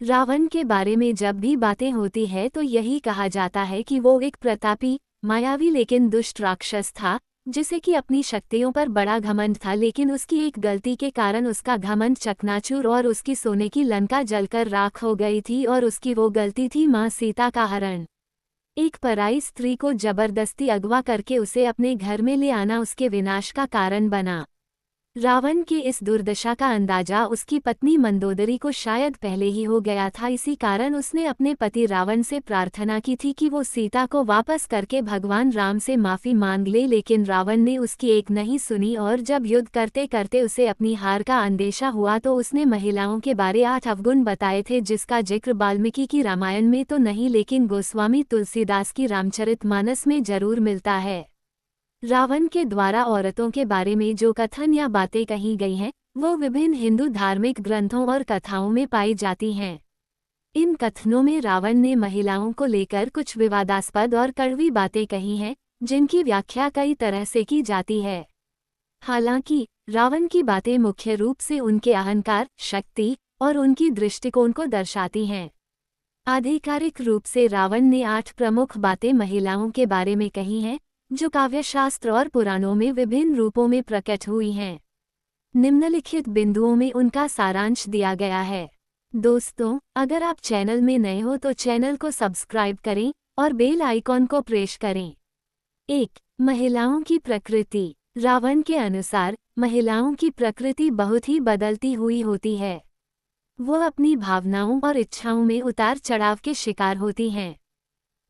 रावण के बारे में जब भी बातें होती है तो यही कहा जाता है कि वो एक प्रतापी, मायावी लेकिन दुष्ट राक्षस था, जिसे कि अपनी शक्तियों पर बड़ा घमंड था। लेकिन उसकी एक गलती के कारण उसका घमंड चकनाचूर और उसकी सोने की लंका जलकर राख हो गई थी, और उसकी वो गलती थी माँ सीता का हरण। एक पराई स्त्री को जबरदस्ती अगवा करके उसे अपने घर में ले आना उसके विनाश का कारण बना। रावण की इस दुर्दशा का अंदाजा उसकी पत्नी मंदोदरी को शायद पहले ही हो गया था। इसी कारण उसने अपने पति रावण से प्रार्थना की थी कि वो सीता को वापस करके भगवान राम से माफी मांग ले, लेकिन रावण ने उसकी एक नहीं सुनी, और जब युद्ध करते करते उसे अपनी हार का अंदेशा हुआ तो उसने महिलाओं के बारे 8 अवगुण बताए थे, जिसका जिक्र वाल्मीकि की रामायण में तो नहीं लेकिन गोस्वामी तुलसीदास की रामचरितमानस में जरूर मिलता है। रावण के द्वारा औरतों के बारे में जो कथन या बातें कही गई हैं, वो विभिन्न हिंदू धार्मिक ग्रंथों और कथाओं में पाई जाती हैं। इन कथनों में रावण ने महिलाओं को लेकर कुछ विवादास्पद और कड़वी बातें कही हैं, जिनकी व्याख्या कई तरह से की जाती है। हालांकि रावण की बातें मुख्य रूप से उनके अहंकार, शक्ति और उनकी दृष्टिकोण को दर्शाती हैं। आधिकारिक रूप से रावण ने 8 प्रमुख बातें महिलाओं के बारे में कही हैं, जो काव्यशास्त्र और पुराणों में विभिन्न रूपों में प्रकट हुई हैं। निम्नलिखित बिंदुओं में उनका सारांश दिया गया है। दोस्तों, अगर आप चैनल में नए हो तो चैनल को सब्सक्राइब करें और बेल आइकॉन को प्रेस करें। 1. महिलाओं की प्रकृति। रावण के अनुसार महिलाओं की प्रकृति बहुत ही बदलती हुई होती है। वो अपनी भावनाओं और इच्छाओं में उतार चढ़ाव के शिकार होती हैं।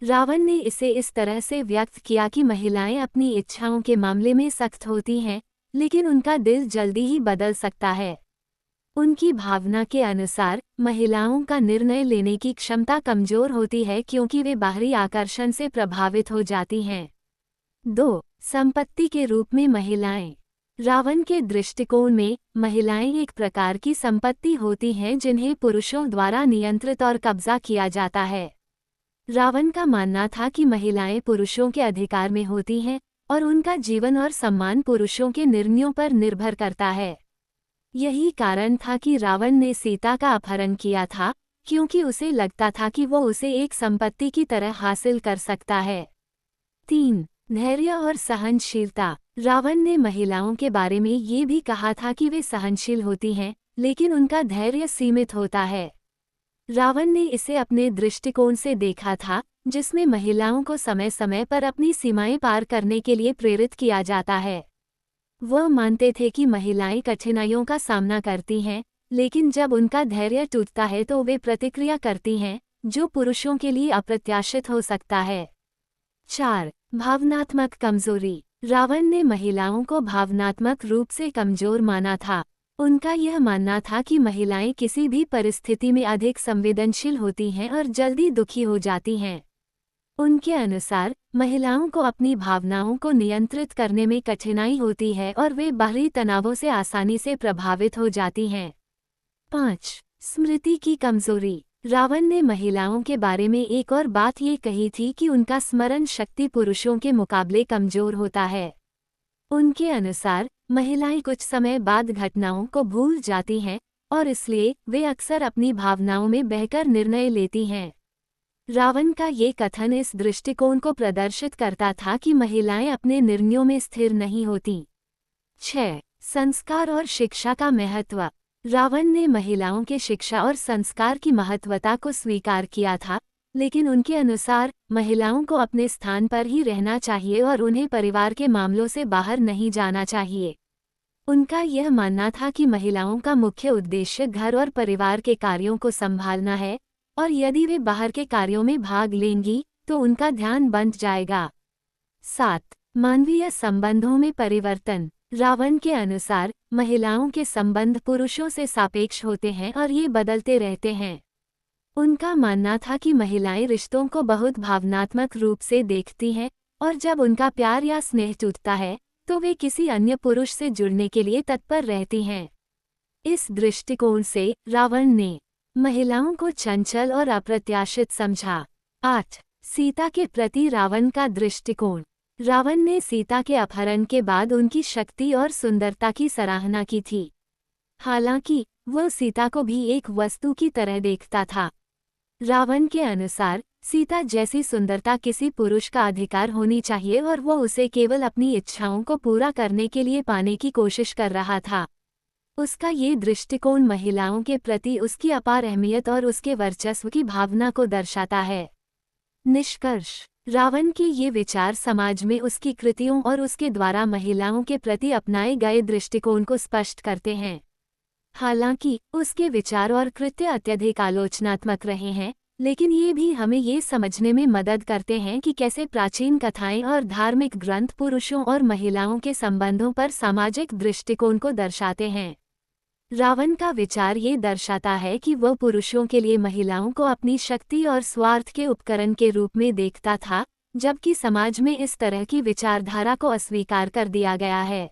रावण ने इसे इस तरह से व्यक्त किया कि महिलाएं अपनी इच्छाओं के मामले में सख्त होती हैं, लेकिन उनका दिल जल्दी ही बदल सकता है। उनकी भावना के अनुसार महिलाओं का निर्णय लेने की क्षमता कमजोर होती है, क्योंकि वे बाहरी आकर्षण से प्रभावित हो जाती हैं। 2. संपत्ति के रूप में महिलाएं। रावण के दृष्टिकोण में महिलाएं एक प्रकार की संपत्ति होती हैं, जिन्हें पुरुषों द्वारा नियंत्रित और कब्जा किया जाता है। रावण का मानना था कि महिलाएं पुरुषों के अधिकार में होती हैं और उनका जीवन और सम्मान पुरुषों के निर्णयों पर निर्भर करता है। यही कारण था कि रावण ने सीता का अपहरण किया था, क्योंकि उसे लगता था कि वो उसे एक संपत्ति की तरह हासिल कर सकता है। 3. धैर्य और सहनशीलता। रावण ने महिलाओं के बारे में ये भी कहा था कि वे सहनशील होती हैं, लेकिन उनका धैर्य सीमित होता है। रावण ने इसे अपने दृष्टिकोण से देखा था, जिसमें महिलाओं को समय समय पर अपनी सीमाएं पार करने के लिए प्रेरित किया जाता है। वह मानते थे कि महिलाएं कठिनाइयों का सामना करती हैं, लेकिन जब उनका धैर्य टूटता है तो वे प्रतिक्रिया करती हैं, जो पुरुषों के लिए अप्रत्याशित हो सकता है। 4. भावनात्मक कमजोरी। रावण ने महिलाओं को भावनात्मक रूप से कमजोर माना था। उनका यह मानना था कि महिलाएं किसी भी परिस्थिति में अधिक संवेदनशील होती हैं और जल्दी दुखी हो जाती हैं। उनके अनुसार महिलाओं को अपनी भावनाओं को नियंत्रित करने में कठिनाई होती है और वे बाहरी तनावों से आसानी से प्रभावित हो जाती हैं। 5. स्मृति की कमजोरी। रावण ने महिलाओं के बारे में एक और बात ये कही थी कि उनका स्मरण शक्ति पुरुषों के मुकाबले कमजोर होता है। उनके अनुसार महिलाएं कुछ समय बाद घटनाओं को भूल जाती हैं और इसलिए वे अक्सर अपनी भावनाओं में बहकर निर्णय लेती हैं। रावण का ये कथन इस दृष्टिकोण को प्रदर्शित करता था कि महिलाएं अपने निर्णयों में स्थिर नहीं होतीं। 6. संस्कार और शिक्षा का महत्व। रावण ने महिलाओं के शिक्षा और संस्कार की महत्वता को स्वीकार किया था, लेकिन उनके अनुसार महिलाओं को अपने स्थान पर ही रहना चाहिए और उन्हें परिवार के मामलों से बाहर नहीं जाना चाहिए। उनका यह मानना था कि महिलाओं का मुख्य उद्देश्य घर और परिवार के कार्यों को संभालना है, और यदि वे बाहर के कार्यों में भाग लेंगी तो उनका ध्यान बंट जाएगा। 7. मानवीय संबंधों में परिवर्तन। रावण के अनुसार महिलाओं के संबंध पुरुषों से सापेक्ष होते हैं और ये बदलते रहते हैं। उनका मानना था कि महिलाएं रिश्तों को बहुत भावनात्मक रूप से देखती हैं, और जब उनका प्यार या स्नेह टूटता है तो वे किसी अन्य पुरुष से जुड़ने के लिए तत्पर रहती हैं। इस दृष्टिकोण से रावण ने महिलाओं को चंचल और अप्रत्याशित समझा। 8. सीता के प्रति रावण का दृष्टिकोण। रावण ने सीता के अपहरण के बाद उनकी शक्ति और सुंदरता की सराहना की थी। हालांकि वो सीता को भी एक वस्तु की तरह देखता था। रावण के अनुसार सीता जैसी सुंदरता किसी पुरुष का अधिकार होनी चाहिए और वो उसे केवल अपनी इच्छाओं को पूरा करने के लिए पाने की कोशिश कर रहा था। उसका ये दृष्टिकोण महिलाओं के प्रति उसकी अपार अहमियत और उसके वर्चस्व की भावना को दर्शाता है। निष्कर्ष, रावण के ये विचार समाज में उसकी कृतियों और उसके द्वारा महिलाओं के प्रति अपनाए गए दृष्टिकोण को स्पष्ट करते हैं। हालांकि उसके विचार और कृत्य अत्यधिक आलोचनात्मक रहे हैं, लेकिन ये भी हमें ये समझने में मदद करते हैं कि कैसे प्राचीन कथाएं और धार्मिक ग्रंथ पुरुषों और महिलाओं के संबंधों पर सामाजिक दृष्टिकोण को दर्शाते हैं। रावण का विचार ये दर्शाता है कि वह पुरुषों के लिए महिलाओं को अपनी शक्ति और स्वार्थ के उपकरण के रूप में देखता था, जबकि समाज में इस तरह की विचारधारा को अस्वीकार कर दिया गया है।